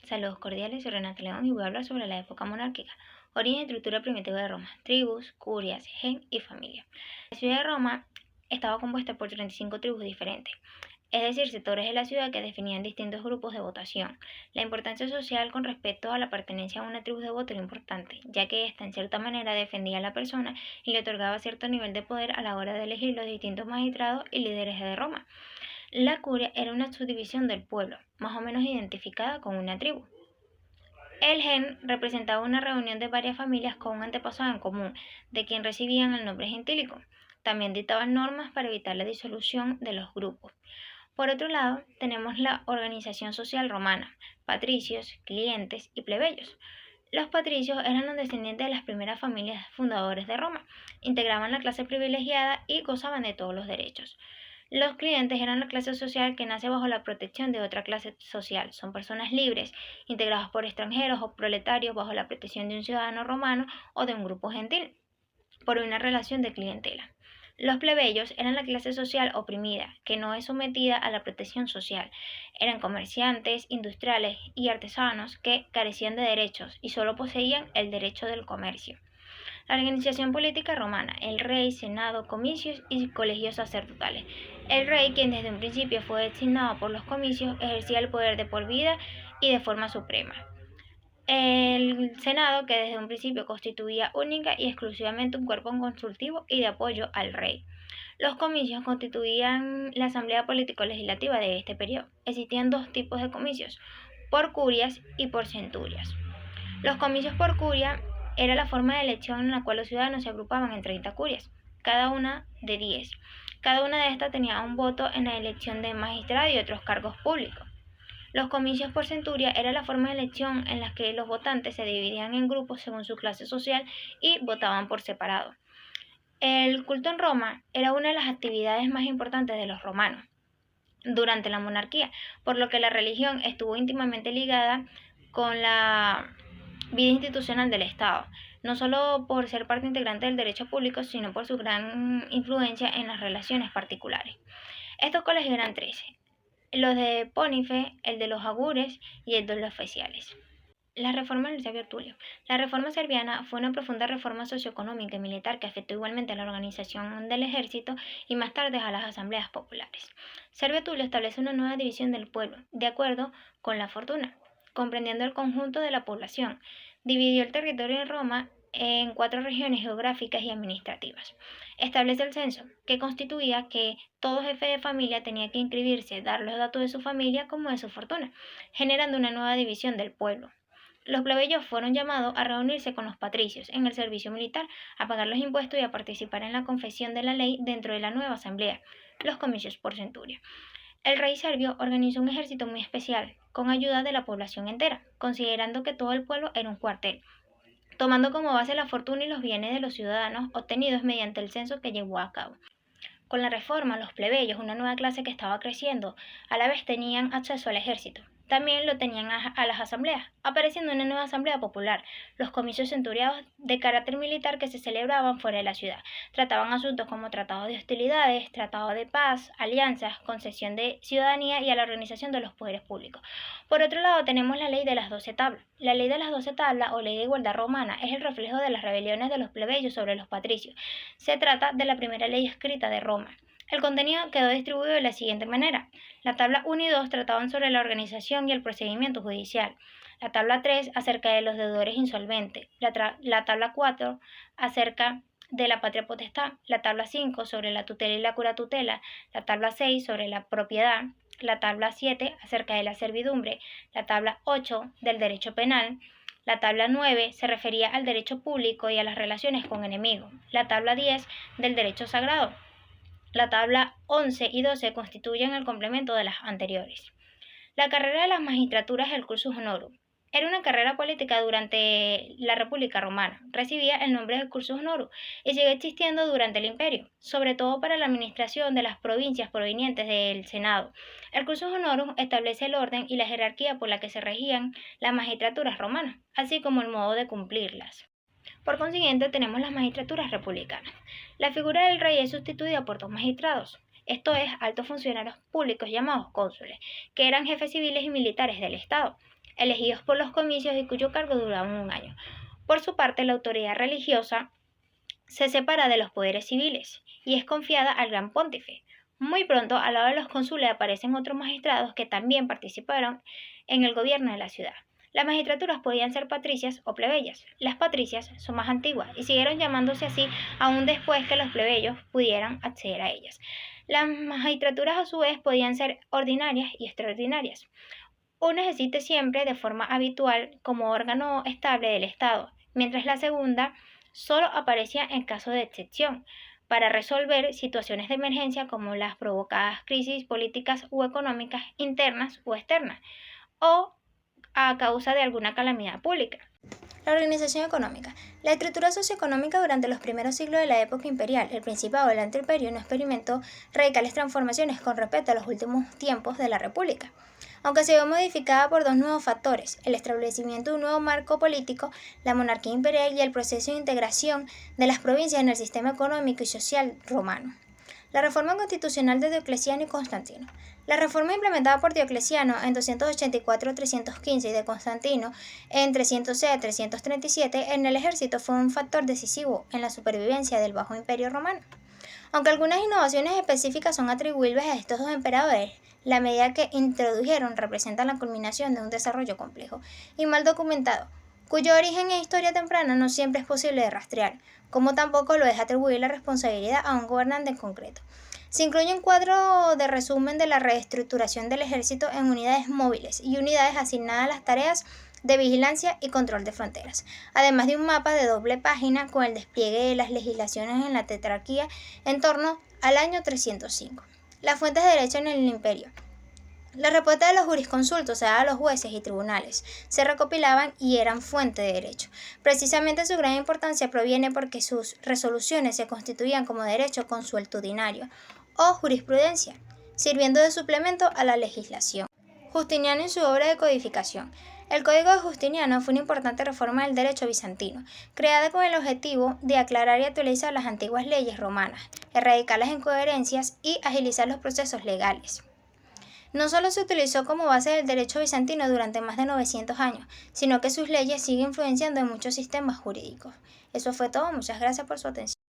Saludos cordiales, soy Renata León y voy a hablar sobre la época monárquica, origen y estructura primitiva de Roma, tribus, curias, gen y familia. La ciudad de Roma estaba compuesta por 35 tribus diferentes, es decir, sectores de la ciudad que definían distintos grupos de votación. La importancia social con respecto a la pertenencia a una tribu de voto era importante, ya que ésta en cierta manera defendía a la persona y le otorgaba cierto nivel de poder a la hora de elegir los distintos magistrados y líderes de Roma. La curia era una subdivisión del pueblo, más o menos identificada con una tribu. El gen representaba una reunión de varias familias con un antepasado en común, de quien recibían el nombre gentílico. También dictaban normas para evitar la disolución de los grupos. Por otro lado, tenemos la organización social romana, patricios, clientes y plebeyos. Los patricios eran los descendientes de las primeras familias fundadoras de Roma, integraban la clase privilegiada y gozaban de todos los derechos. Los clientes eran la clase social que nace bajo la protección de otra clase social. Son personas libres, integrados por extranjeros o proletarios bajo la protección de un ciudadano romano o de un grupo gentil, por una relación de clientela. Los plebeyos eran la clase social oprimida, que no es sometida a la protección social. Eran comerciantes, industriales y artesanos que carecían de derechos y solo poseían el derecho del comercio. La organización política romana, el rey, senado, comicios y colegios sacerdotales. El rey, quien desde un principio fue designado por los comicios, ejercía el poder de por vida y de forma suprema. El Senado, que desde un principio constituía única y exclusivamente un cuerpo consultivo y de apoyo al rey. Los comicios constituían la asamblea político-legislativa de este periodo. Existían dos tipos de comicios, por curias y por centurias. Los comicios por curia era la forma de elección en la cual los ciudadanos se agrupaban en 30 curias, cada una de 10. Cada una de estas tenía un voto en la elección de magistrado y otros cargos públicos. Los comicios por centuria era la forma de elección en la que los votantes se dividían en grupos según su clase social y votaban por separado. El culto en Roma era una de las actividades más importantes de los romanos durante la monarquía, por lo que la religión estuvo íntimamente ligada con la vida institucional del Estado, no solo por ser parte integrante del derecho público, sino por su gran influencia en las relaciones particulares. Estos colegios eran 13, los de Pónife, el de los augures y el de los oficiales. La reforma del Servio Tulio. La reforma serviana fue una profunda reforma socioeconómica y militar que afectó igualmente a la organización del ejército y más tarde a las asambleas populares. Servio Tulio establece una nueva división del pueblo, de acuerdo con la fortuna, comprendiendo el conjunto de la población. Dividió el territorio de Roma en 4 regiones geográficas y administrativas. Establece el censo, que constituía que todo jefe de familia tenía que inscribirse, dar los datos de su familia como de su fortuna, generando una nueva división del pueblo. Los plebeyos fueron llamados a reunirse con los patricios en el servicio militar, a pagar los impuestos y a participar en la confección de la ley dentro de la nueva asamblea, los comicios por centuria. El rey Servio organizó un ejército muy especial, con ayuda de la población entera, considerando que todo el pueblo era un cuartel, tomando como base la fortuna y los bienes de los ciudadanos obtenidos mediante el censo que llevó a cabo. Con la reforma, los plebeyos, una nueva clase que estaba creciendo, a la vez tenían acceso al ejército. También lo tenían a las asambleas, apareciendo una nueva asamblea popular, los comicios centuriados de carácter militar que se celebraban fuera de la ciudad. Trataban asuntos como tratados de hostilidades, tratado de paz, alianzas, concesión de ciudadanía y a la organización de los poderes públicos. Por otro lado, tenemos la ley de las 12 tablas. La ley de las 12 tablas o ley de igualdad romana es el reflejo de las rebeliones de los plebeyos sobre los patricios. Se trata de la primera ley escrita de Roma. El contenido quedó distribuido de la siguiente manera. La tabla 1 y 2 trataban sobre la organización y el procedimiento judicial. La tabla 3 acerca de los deudores insolventes. La tabla 4 acerca de la patria potestad. La tabla 5 sobre la tutela y la curatutela. La tabla 6 sobre la propiedad. La tabla 7 acerca de la servidumbre. La tabla 8 del derecho penal. La tabla 9 se refería al derecho público y a las relaciones con enemigos. La tabla 10 del derecho sagrado. La tabla 11 y 12 constituyen el complemento de las anteriores. La carrera de las magistraturas del cursus honorum era una carrera política durante la República Romana. Recibía el nombre de cursus honorum y sigue existiendo durante el Imperio, sobre todo para la administración de las provincias provenientes del Senado. El cursus honorum establece el orden y la jerarquía por la que se regían las magistraturas romanas, así como el modo de cumplirlas. Por consiguiente, tenemos las magistraturas republicanas. La figura del rey es sustituida por 2 magistrados, esto es, altos funcionarios públicos llamados cónsules, que eran jefes civiles y militares del Estado. elegidos por los comicios y cuyo cargo duraba un año. Por su parte, la autoridad religiosa se separa de los poderes civiles y es confiada al gran pontífice. Muy pronto, al lado de los cónsules aparecen otros magistrados que también participaron en el gobierno de la ciudad. Las magistraturas podían ser patricias o plebeyas. Las patricias son más antiguas y siguieron llamándose así aún después que los plebeyos pudieran acceder a ellas. Las magistraturas a su vez podían ser ordinarias y extraordinarias. Una existe siempre de forma habitual como órgano estable del Estado, mientras la segunda solo aparecía en caso de excepción, para resolver situaciones de emergencia como las provocadas crisis políticas o económicas internas o externas, o a causa de alguna calamidad pública. La organización económica. La estructura socioeconómica durante los primeros siglos de la época imperial, el Principado del Alto Imperio no experimentó radicales transformaciones con respecto a los últimos tiempos de la República. Aunque se vio modificada por dos nuevos factores, el establecimiento de un nuevo marco político, la monarquía imperial y el proceso de integración de las provincias en el sistema económico y social romano. La reforma constitucional de Diocleciano y Constantino. La reforma implementada por Diocleciano en 284-315 y de Constantino en 306-337 en el ejército fue un factor decisivo en la supervivencia del Bajo Imperio Romano. Aunque algunas innovaciones específicas son atribuibles a estos dos emperadores, la medida que introdujeron representa la culminación de un desarrollo complejo y mal documentado, cuyo origen en historia temprana no siempre es posible de rastrear, como tampoco lo es atribuir la responsabilidad a un gobernante en concreto. Se incluye un cuadro de resumen de la reestructuración del ejército en unidades móviles y unidades asignadas a las tareas de vigilancia y control de fronteras, además de un mapa de doble página con el despliegue de las legislaciones en la tetrarquía en torno al año 305. Las fuentes de derecho en el imperio. Las respuestas de los jurisconsultos dadas a los jueces y tribunales se recopilaban y eran fuente de derecho. Precisamente su gran importancia proviene porque sus resoluciones se constituían como derecho consuetudinario o jurisprudencia, sirviendo de suplemento a la legislación. Justiniano y su obra de codificación. El Código de Justiniano fue una importante reforma del derecho bizantino, creada con el objetivo de aclarar y actualizar las antiguas leyes romanas, erradicar las incoherencias y agilizar los procesos legales. No solo se utilizó como base del derecho bizantino durante más de 900 años, sino que sus leyes siguen influenciando en muchos sistemas jurídicos. Eso fue todo, muchas gracias por su atención.